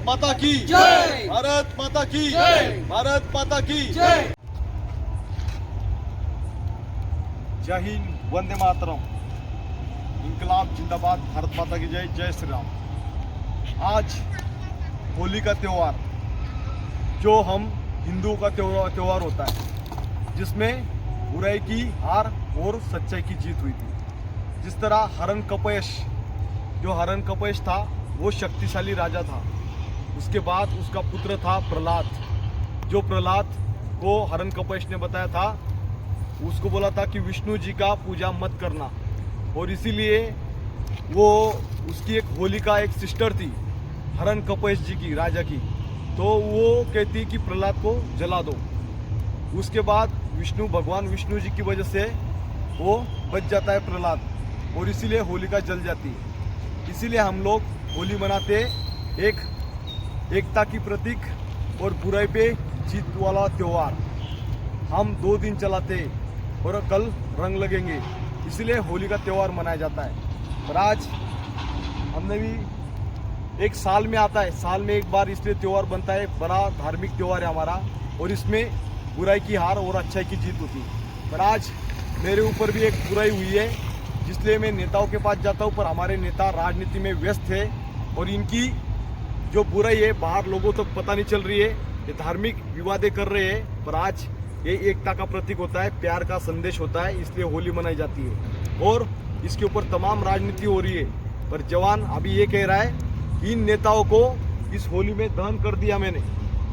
माता की जय। भारत माता की जय। भारत माता की जय। जय हिंद, वंदे मातरम, इनकलाब जिंदाबाद, भारत माता की जय, जय श्री राम। आज होली का त्यौहार, जो हम हिंदुओं का त्यौहार होता है, जिसमें बुराई की हार और सच्चाई की जीत हुई थी। जिस तरह हिरण्यकश्यप, जो हिरण्यकश्यप था वो शक्तिशाली राजा था। उसके बाद उसका पुत्र था प्रहलाद, जो प्रहलाद को हिरण्यकश्यप ने बताया था, उसको बोला था कि विष्णु जी का पूजा मत करना, और इसीलिए वो उसकी एक होलिका, एक सिस्टर थी हिरण्यकश्यप जी की, राजा की, तो वो कहती कि प्रहलाद को जला दो। उसके बाद भगवान विष्णु जी की वजह से वो बच जाता है प्रहलाद, और इसीलिए होलिका जल जाती है। इसीलिए हम लोग होली मनाते, एकता की प्रतीक और बुराई पे जीत वाला त्यौहार। हम 2 दिन चलाते और कल रंग लगेंगे, इसीलिए होली का त्यौहार मनाया जाता है। और आज हमने भी, एक साल में आता है, साल में एक बार इसलिए त्यौहार बनता है, बड़ा धार्मिक त्यौहार है हमारा, और इसमें बुराई की हार और अच्छाई की जीत होती है। पर आज मेरे ऊपर भी एक बुराई हुई है, जिसलिए मैं नेताओं के पास जाता हूँ, पर हमारे नेता राजनीति में व्यस्त है, और इनकी जो बुराई है बाहर लोगों तक पता नहीं चल रही है। ये धार्मिक विवादें कर रहे हैं, पर आज ये एकता का प्रतीक होता है, प्यार का संदेश होता है, इसलिए होली मनाई जाती है। और इसके ऊपर तमाम राजनीति हो रही है, पर जवान अभी ये कह रहा है, इन नेताओं को इस होली में दहन कर दिया मैंने,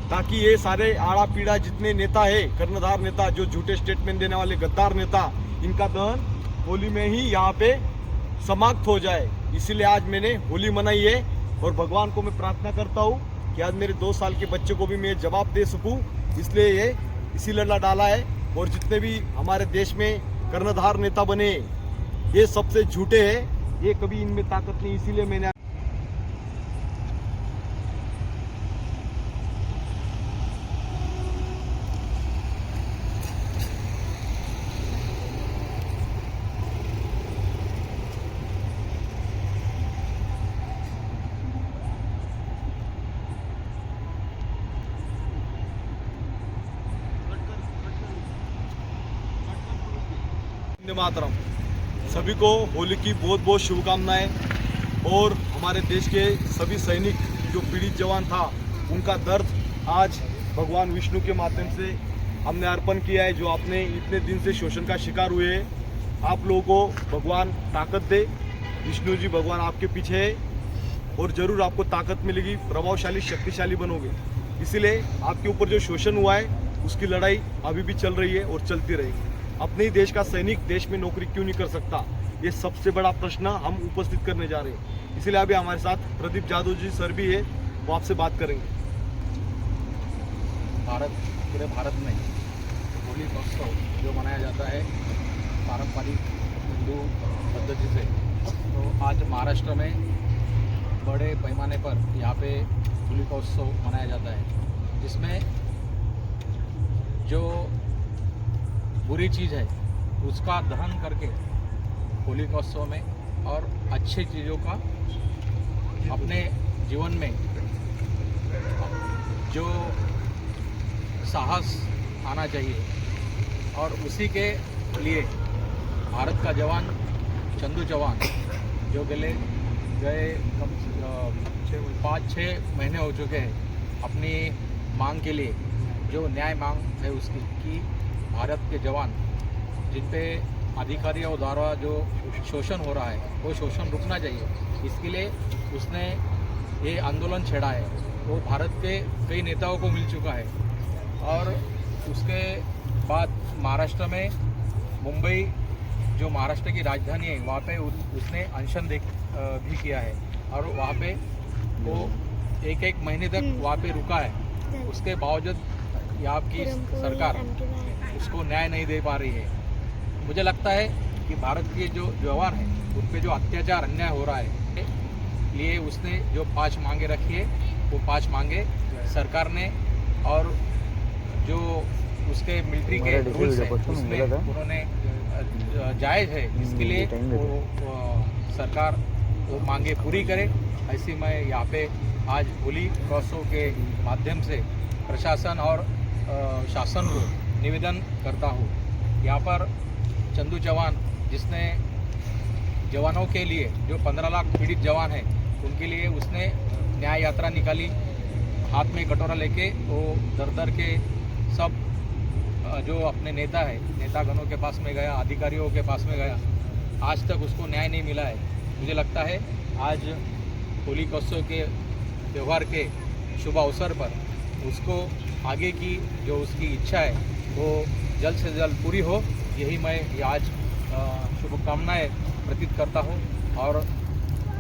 ताकि ये सारे आड़ा पीड़ा जितने नेता है, कर्णधार नेता, जो झूठे स्टेटमेंट देने वाले गद्दार नेता, इनका दहन होली में ही यहाँ पे समाप्त हो जाए। इसीलिए आज मैंने होली मनाई है, और भगवान को मैं प्रार्थना करता हूँ कि आज मेरे 2 साल के बच्चे को भी मैं जवाब दे सकूँ, इसलिए ये इसी लड़ा डाला है। और जितने भी हमारे देश में कर्णधार नेता बने, ये सबसे झूठे हैं, ये कभी इनमें ताकत नहीं, इसीलिए मैंने वंदे मातरम। सभी को होली की बहुत बहुत शुभकामनाएं। और हमारे देश के सभी सैनिक, जो पीड़ित जवान था, उनका दर्द आज भगवान विष्णु के माध्यम से हमने अर्पण किया है। जो आपने इतने दिन से शोषण का शिकार हुए हैं, आप लोगों को भगवान ताकत दे। विष्णु जी भगवान आपके पीछे है, और ज़रूर आपको ताकत मिलेगी, प्रभावशाली शक्तिशाली बनोगे। इसीलिए आपके ऊपर जो शोषण हुआ है, उसकी लड़ाई अभी भी चल रही है और चलती रहेगी। अपने ही देश का सैनिक देश में नौकरी क्यों नहीं कर सकता, ये सबसे बड़ा प्रश्न हम उपस्थित करने जा रहे हैं। इसलिए अभी हमारे साथ प्रदीप जादव जी सर भी है, वो आपसे बात करेंगे। पूरे भारत में होली महोत्सव जो मनाया जाता है पारंपरिक हिंदू पद्धति से, तो आज महाराष्ट्र में बड़े पैमाने पर यहाँ पे होली का उत्सव मनाया जाता है, जिसमें जो बुरी चीज़ है उसका दहन करके होली का उत्सव में, और अच्छी चीज़ों का अपने जीवन में जो साहस आना चाहिए, और उसी के लिए भारत का जवान चंदू चौहान, जो गए 5-6 महीने हो चुके हैं अपनी मांग के लिए, जो न्याय मांग है उसकी, कि भारत के जवान जिन पे अधिकारियों द्वारा जो शोषण हो रहा है, वो शोषण रुकना चाहिए। इसके लिए उसने ये आंदोलन छेड़ा है। वो भारत के कई नेताओं को मिल चुका है, और उसके बाद महाराष्ट्र में, मुंबई जो महाराष्ट्र की राजधानी है, वहाँ पे उसने अनशन भी किया है, और वहाँ पे वो 1 महीने तक वहाँ पे रुका है। उसके बावजूद यहाँ की सरकार उसको न्याय नहीं दे पा रही है। मुझे लगता है कि भारत के जो जवान हैं, उन पे जो अत्याचार अन्याय हो रहा है, लिए उसने जो 5 मांगे रखी है, वो 5 मांगे सरकार ने, और जो उसके मिलिट्री के रूल्स हैं उसमें उन्होंने जायज़ है, इसके लिए वो सरकार वो मांगे पूरी करे, ऐसी मैं यहाँ पे आज होली क्रॉसों के माध्यम से प्रशासन और शासन को निवेदन करता हूँ। यहाँ पर चंदू चौहान जिसने जवानों के लिए जो 15 लाख पीड़ित जवान हैं उनके लिए उसने न्याय यात्रा निकाली, हाथ में कटोरा लेके वो दर दर के सब जो अपने नेता है नेतागणों के पास में गया, अधिकारियों के पास में गया, आज तक उसको न्याय नहीं मिला है। मुझे लगता है आज होली उत्सव के त्यौहार के शुभ अवसर पर उसको आगे की जो उसकी इच्छा है वो जल्द से जल्द पूरी हो, यही मैं आज शुभकामनाएं प्रतीत करता हूँ। और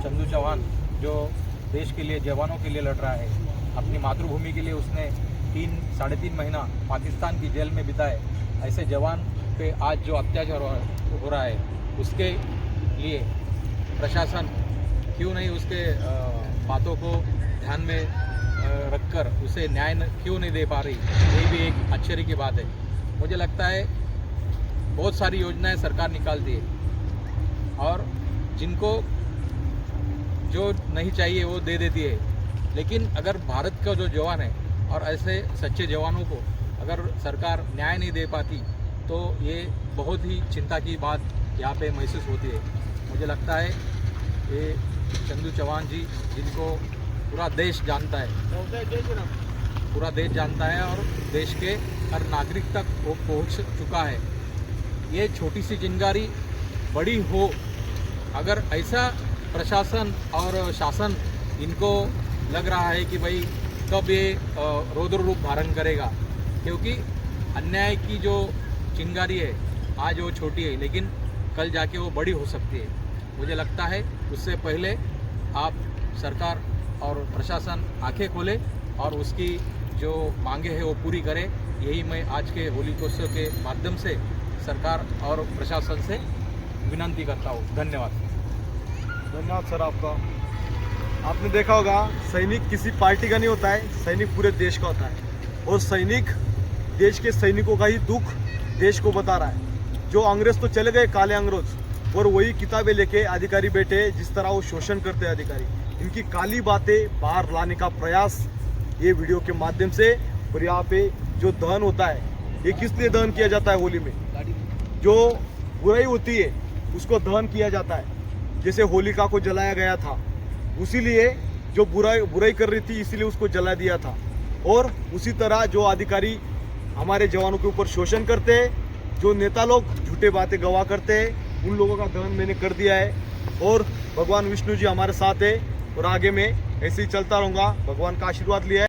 चंदू चौहान जो देश के लिए जवानों के लिए लड़ रहा है, अपनी मातृभूमि के लिए उसने 3-3.5 महीना पाकिस्तान की जेल में बिताए, ऐसे जवान पे आज जो अत्याचार हो रहा है उसके लिए प्रशासन क्यों नहीं उसके बातों को ध्यान में रखकर उसे न्याय क्यों नहीं दे पा रही, ये भी एक आश्चर्य की बात है। मुझे लगता है बहुत सारी योजनाएं सरकार निकालती है और जिनको जो नहीं चाहिए वो दे देती है, लेकिन अगर भारत का जो जवान है और ऐसे सच्चे जवानों को अगर सरकार न्याय नहीं दे पाती तो ये बहुत ही चिंता की बात यहाँ पे महसूस होती है। मुझे लगता है ये चंदू चौहान जी जिनको पूरा देश जानता है और देश के हर नागरिक तक वो पहुंच चुका है। ये छोटी सी चिंगारी बड़ी हो, अगर ऐसा प्रशासन और शासन इनको लग रहा है कि भाई कब ये रौद्र रूप धारण करेगा, क्योंकि अन्याय की जो चिंगारी है आज वो छोटी है लेकिन कल जाके वो बड़ी हो सकती है। मुझे लगता है उससे पहले आप सरकार और प्रशासन आंखें खोले और उसकी जो मांगे हैं वो पूरी करे, यही मैं आज के होली उत्सव के माध्यम से सरकार और प्रशासन से विनंती करता हूँ। धन्यवाद सर आपका। आपने देखा होगा सैनिक किसी पार्टी का नहीं होता है, सैनिक पूरे देश का होता है और सैनिक देश के सैनिकों का ही दुख देश को बता रहा है। जो अंग्रेज तो चले गए, काले अंग्रेज, और वही किताबें लेके अधिकारी बैठे, जिस तरह वो शोषण करते हैं अधिकारी, इनकी काली बातें बाहर लाने का प्रयास ये वीडियो के माध्यम से। और यहाँ पे जो दहन होता है ये किस लिए दहन किया जाता है होली में? जो बुराई होती है उसको दहन किया जाता है, जैसे होलिका को जलाया गया था, उसी लिए जो बुराई कर रही थी इसीलिए उसको जला दिया था। और उसी तरह जो अधिकारी हमारे जवानों के ऊपर शोषण करते हैं, जो नेता लोग झूठे बातें गवाह करते हैं, उन लोगों का दहन मैंने कर दिया है। और भगवान विष्णु जी हमारे साथ है और आगे में ऐसे ही चलता रहूँगा, भगवान का आशीर्वाद लिया है।